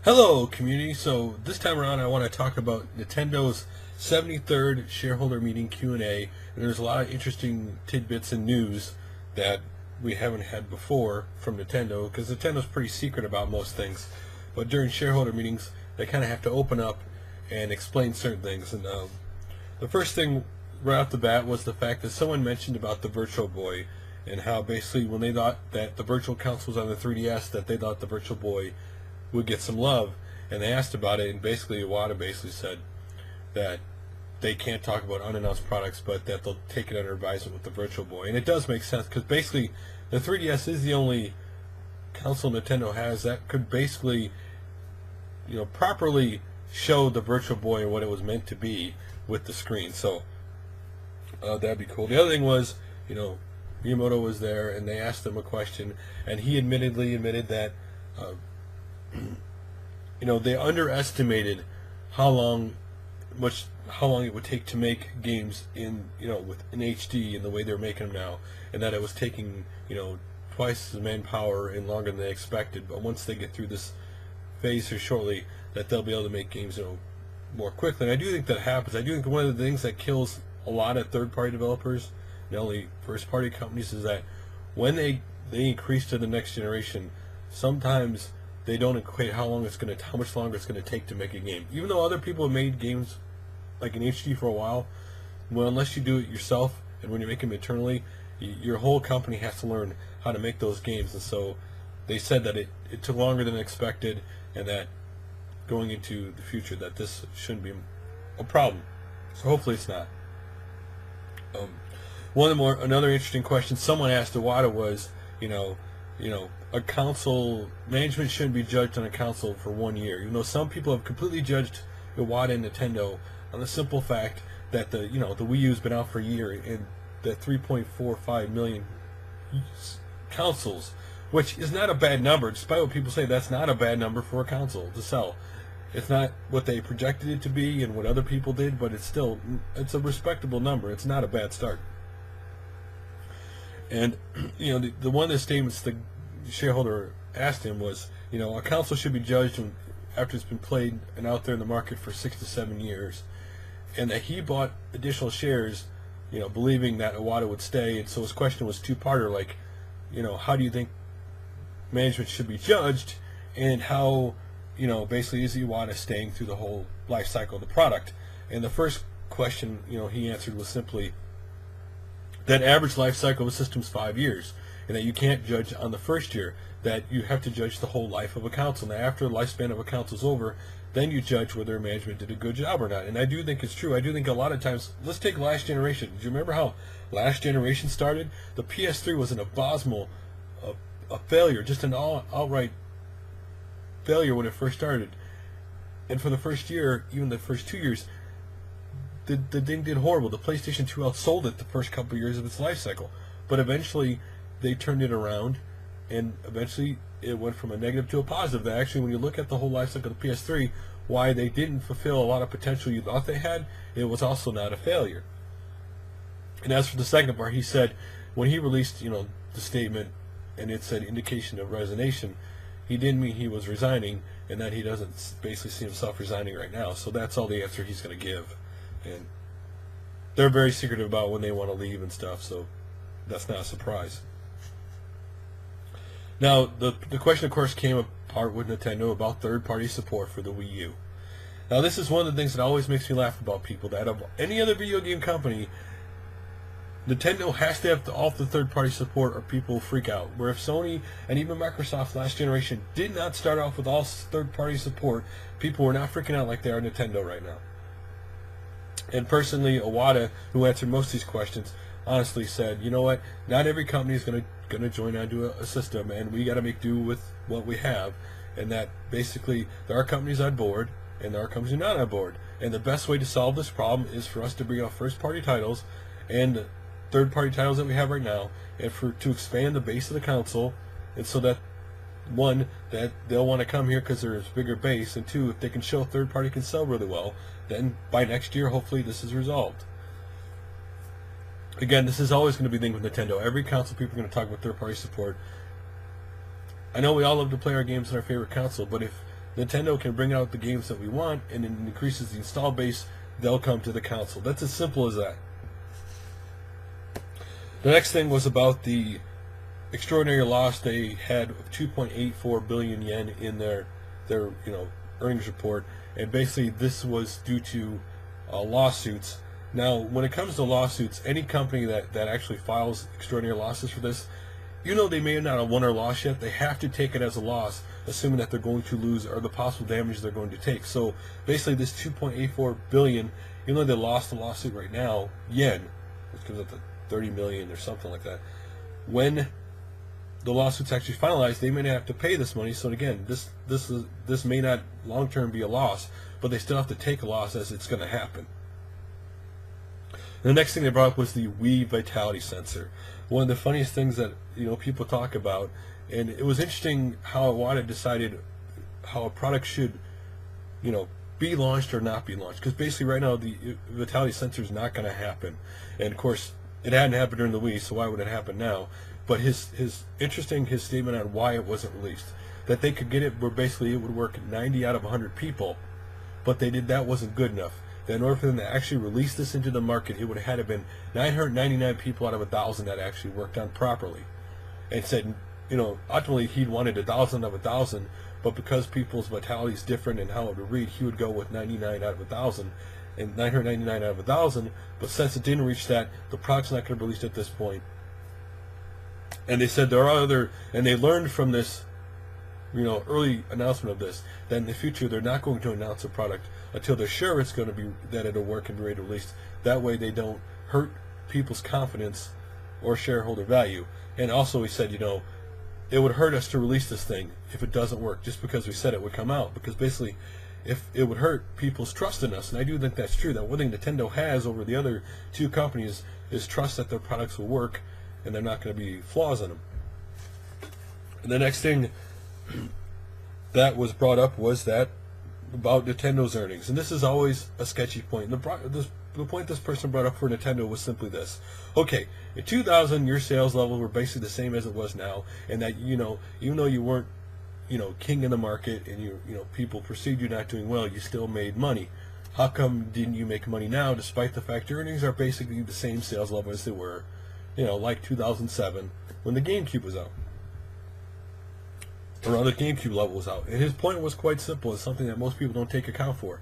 Hello, community. So this time around, I want to talk about Nintendo's 73rd Shareholder Meeting Q&A. And there's a lot of interesting tidbits and news that we haven't had before from Nintendo, because Nintendo's pretty secret about most things. But during shareholder meetings, they kind of have to open up and explain certain things. And the first thing right off the bat was the fact that someone mentioned about the Virtual Boy, and how basically when they thought that the Virtual Console was on the 3DS, that they thought the Virtual Boy would get some love, and they asked about it, and basically Iwata basically said that they can't talk about unannounced products, but that they'll take it under advisement with the Virtual Boy. And it does make sense, because basically the 3DS is the only console Nintendo has that could basically, properly show the Virtual Boy and what it was meant to be with the screen. So that'd be cool. The other thing was, Miyamoto was there, and they asked him a question, and he admitted that they underestimated how long it would take to make games in HD in the way they're making them now, and that it was taking twice the manpower and longer than they expected. But once they get through this phase here shortly, that they'll be able to make games more quickly. And I do think that happens. I do think one of the things that kills a lot of third-party developers, not only first-party companies, is that when they increase to the next generation, sometimes they don't equate how much longer it's going to take to make a game. Even though other people have made games like in HD for a while, well, unless you do it yourself, and when you make them internally, your whole company has to learn how to make those games. And so they said that it took longer than expected, and that going into the future, that this shouldn't be a problem. So hopefully it's not. Another interesting question someone asked Iwata was, a console management shouldn't be judged on a console for 1 year. Even though some people have completely judged Iwata and Nintendo on the simple fact that the Wii U's been out for a year, and the 3.45 million consoles, which is not a bad number. Despite what people say, that's not a bad number for a console to sell. It's not what they projected it to be and what other people did, but it's a respectable number. It's not a bad start. And the one of the statements the shareholder asked him was, a console should be judged after it's been played and out there in the market for 6 to 7 years, and that he bought additional shares, believing that Iwata would stay. And so his question was two-parter, like, how do you think management should be judged, and how, basically is Iwata staying through the whole life cycle of the product? And the first question, he answered was simply that average life cycle of a system is 5 years, and that you can't judge on the first year, that you have to judge the whole life of a console. Now, after the lifespan of a console is over, then you judge whether management did a good job or not. And I do think it's true. I do think a lot of times, let's take last generation. Do you remember how last generation started? The PS3 was an abysmal a failure, just an outright failure when it first started. And for the first year, even the first 2 years, the thing did horrible. The PlayStation 2 outsold it the first couple of years of its life cycle. But eventually, they turned it around, and eventually it went from a negative to a positive. That actually, when you look at the whole life cycle of the PS3, why they didn't fulfill a lot of potential you thought they had, it was also not a failure. And as for the second part, he said when he released, the statement, and it said indication of resignation, he didn't mean he was resigning, and that he doesn't basically see himself resigning right now. So that's all the answer he's going to give. And they're very secretive about when they want to leave and stuff, so that's not a surprise. Now, the question, of course, came apart with Nintendo about third-party support for the Wii U. Now, this is one of the things that always makes me laugh about people, that of any other video game company, Nintendo has to have all the third-party support or people freak out. Where if Sony and even Microsoft last generation did not start off with all third-party support, people were not freaking out like they are Nintendo right now. And personally, Iwata, who answered most of these questions, honestly said, you know what, not every company is going to join onto a system, and we got to make do with what we have. And that basically there are companies on board, and there are companies who are not on board. And the best way to solve this problem is for us to bring out first-party titles and third-party titles that we have right now, and to expand the base of the console, and so that, one, that they'll want to come here because there's a bigger base, and two, if they can show third-party can sell really well, then by next year, hopefully, this is resolved. Again, this is always going to be the thing with Nintendo. Every console, people are going to talk about third-party support. I know we all love to play our games on our favorite console, but if Nintendo can bring out the games that we want, and it increases the install base, they'll come to the console. That's as simple as that. The next thing was about the extraordinary loss they had of 2.84 billion yen in their earnings report, and basically this was due to lawsuits. Now, when it comes to lawsuits, any company that actually files extraordinary losses for this, they may not have won or lost yet, they have to take it as a loss, assuming that they're going to lose or the possible damage they're going to take. So basically this 2.84 billion, even though they lost the lawsuit right now, yen, which comes up to 30 million or something like that, when the lawsuit's actually finalized, they may not have to pay this money. So again, this may not long term be a loss, but they still have to take a loss as it's going to happen. The next thing they brought up was the Wii Vitality Sensor. One of the funniest things that people talk about, and it was interesting how Iwata decided how a product should be launched or not be launched, because basically right now the Vitality Sensor is not going to happen, and of course it hadn't happened during the Wii, so why would it happen now? But his statement on why it wasn't released, that they could get it where basically it would work 90 out of 100 people, but that wasn't good enough. That in order for them to actually release this into the market, it would have had to been 999 people out of 1,000 that actually worked on properly. And said, ultimately he'd wanted 1,000 out of 1,000, but because people's vitality is different and how it would read, he would go with 99 out of 1,000 and 999 out of 1,000. But since it didn't reach that, the product's not going to be released at this point. And they said there are and they learned from this, early announcement of this, that in the future they're not going to announce a product until they're sure it's going to be, that it'll work and be ready to release. That way they don't hurt people's confidence or shareholder value. And also he said, it would hurt us to release this thing if it doesn't work, just because we said it would come out. Because basically, if it would hurt people's trust in us, and I do think that's true, that one thing Nintendo has over the other two companies is trust that their products will work and they're not going to be flaws in them. And the next thing that was brought up was that about Nintendo's earnings, and this is always a sketchy point. The point this person brought up for Nintendo was simply this: okay, in 2000 your sales levels were basically the same as it was now, and that even though you weren't king in the market and people perceived you not doing well, you still made money. How come didn't you make money now, despite the fact your earnings are basically the same sales level as they were, like 2007 when the GameCube was out? Around the GameCube level was out. And his point was quite simple. It's something that most people don't take account for.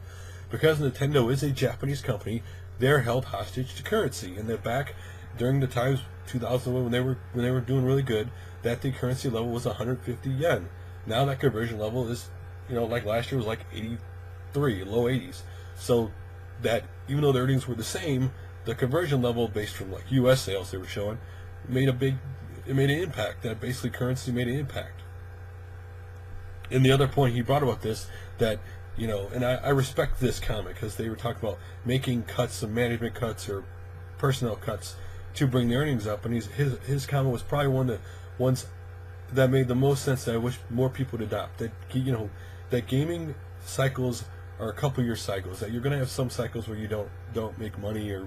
Because Nintendo is a Japanese company, they're held hostage to currency. And that back during the times 2001 when they were doing really good, that the currency level was 150 yen. Now that conversion level is, like last year was like 83, low 80s. So that even though the earnings were the same, the conversion level based from like U.S. sales they were showing made an impact. That basically currency made an impact. And the other point he brought about this, that, and I respect this comment, because they were talking about making cuts, some management cuts or personnel cuts to bring the earnings up, and his comment was probably one of the ones that made the most sense, that I wish more people would adopt. That that gaming cycles are a couple-year cycles. That you're going to have some cycles where you don't make money or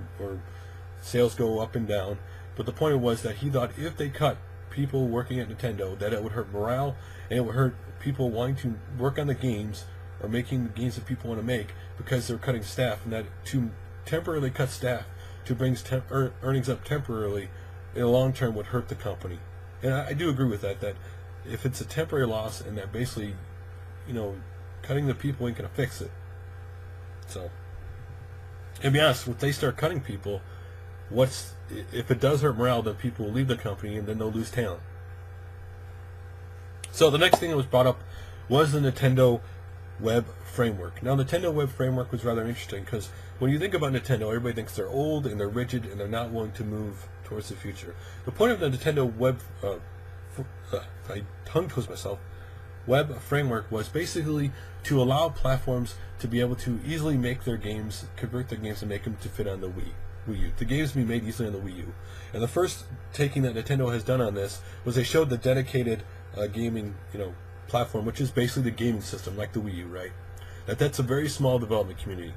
sales go up and down. But the point was that he thought if they cut people working at Nintendo, that it would hurt morale and it would hurt people wanting to work on the games or making the games that people want to make, because they're cutting staff, and that to temporarily cut staff to bring earnings up temporarily in the long term would hurt the company. And I do agree with that if it's a temporary loss and that basically cutting the people ain't going to fix it. So, and be honest, if they start cutting people, if it does hurt morale, then people will leave the company and then they'll lose talent. So the next thing that was brought up was the Nintendo Web Framework. Now, Nintendo Web Framework was rather interesting, because when you think about Nintendo, everybody thinks they're old and they're rigid and they're not willing to move towards the future. The point of the Nintendo Web Framework was basically to allow platforms to be able to easily make their games, convert their games and make them to fit on the Wii U. The games be made easily on the Wii U. And the first taking that Nintendo has done on this was they showed the dedicated gaming, platform, which is basically the gaming system, like the Wii U, right? That's a very small development community,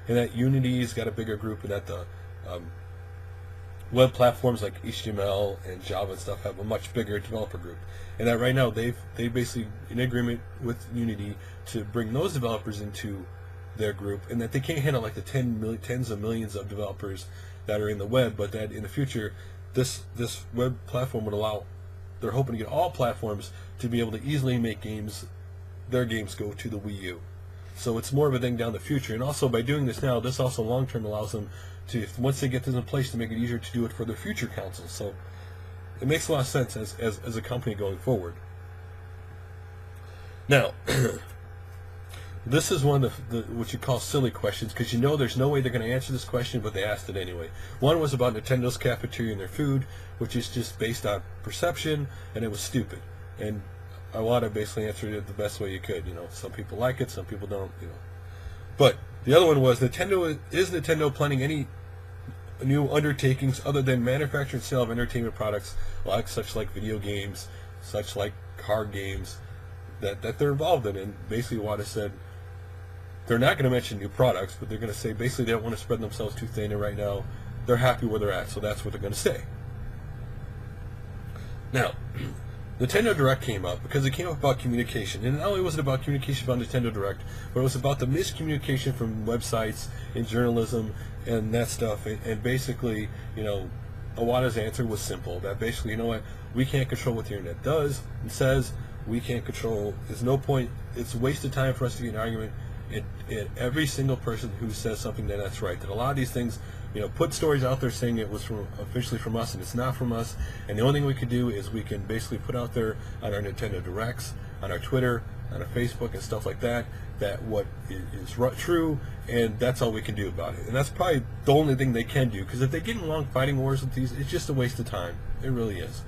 and that Unity's got a bigger group, and that the web platforms like HTML and Java and stuff have a much bigger developer group, and that right now they basically in agreement with Unity to bring those developers into their group, and that they can't handle like the tens of millions of developers that are in the web, but that in the future this web platform would allow, they're hoping to get all platforms to be able to easily make their games go to the Wii U. So it's more of a thing down the future, and also by doing this now, this also long term allows them to, once they get this in place, to make it easier to do it for their future consoles. So it makes a lot of sense as a company going forward. Now, this is one of the what you call silly questions, because you know there's no way they're going to answer this question, but they asked it anyway. One was about Nintendo's cafeteria and their food, which is just based on perception, and it was stupid. And Iwata basically answered it the best way you could. You know, some people like it, some people don't. You know, but the other one was is Nintendo planning any new undertakings other than manufacture and sale of entertainment products, such like video games, such like card games, that they're involved in? And basically Iwata said they're not going to mention new products, but they're going to say basically they don't want to spread themselves too thin, and right now they're happy where they're at, so that's what they're going to say. Now, Nintendo Direct came up because it came up about communication, and not only was it about communication about Nintendo Direct, but it was about the miscommunication from websites and journalism and that stuff. And basically, you know, Iwata's answer was simple, that basically, you know what, we can't control what the internet does and says. We can't control, there's no point, it's a waste of time for us to get an argument at every single person who says something that's right. That a lot of these things, you know, put stories out there saying it was officially from us, and it's not from us, and the only thing we can do is we can basically put out there on our Nintendo Directs, on our Twitter, on our Facebook and stuff like that, that what is true, and that's all we can do about it. And that's probably the only thing they can do, because if they get in long fighting wars with these, it's just a waste of time. It really is.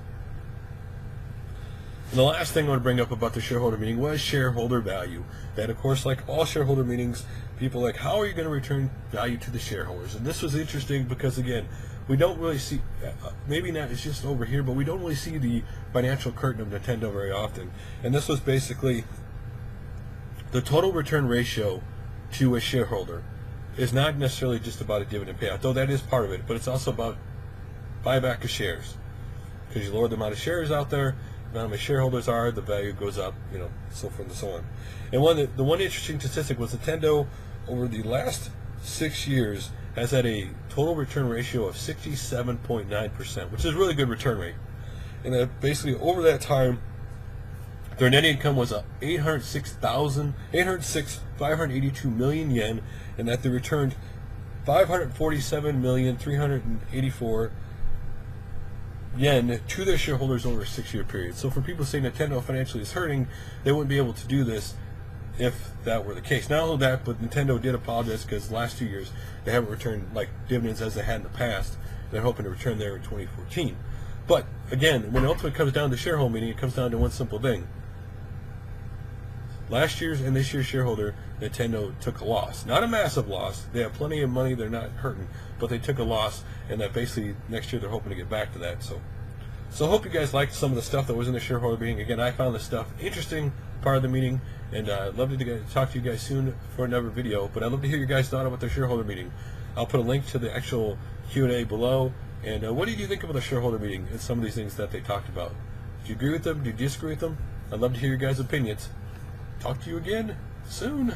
And the last thing I want to bring up about the shareholder meeting was shareholder value. That, of course, like all shareholder meetings, people are like, how are you going to return value to the shareholders? And this was interesting because, again, we don't really see, maybe not, it's just over here, but we don't really see the financial curtain of Nintendo very often. And this was basically the total return ratio to a shareholder is not necessarily just about a dividend payout, though that is part of it, but it's also about buyback of shares. Because you lower the amount of shares out there, the amount of shareholders are, the value goes up, you know, so forth and so on. And the one interesting statistic was Nintendo over the last 6 years has had a total return ratio of 67.9%, which is a really good return rate. And that basically over that time, their net income was 582 million yen, and that they returned 547,384 yen to their shareholders over a 6-year period. So for people saying Nintendo financially is hurting, they wouldn't be able to do this if that were the case. Not only that, but Nintendo did apologize because the last 2 years they haven't returned like dividends as they had in the past. They're hoping to return there in 2014. But again, when it ultimately comes down to shareholder meeting, it comes down to one simple thing. Last year's and this year's shareholder, Nintendo took a loss. Not a massive loss. They have plenty of money. They're not hurting. But they took a loss, and that basically next year they're hoping to get back to that. So I hope you guys liked some of the stuff that was in the shareholder meeting. Again, I found this stuff interesting, part of the meeting, and I'd love to talk to you guys soon for another video. But I'd love to hear your guys' thought about the shareholder meeting. I'll put a link to the actual Q&A below. And what did you think about the shareholder meeting and some of these things that they talked about? Did you agree with them? Did you disagree with them? I'd love to hear your guys' opinions. Talk to you again soon.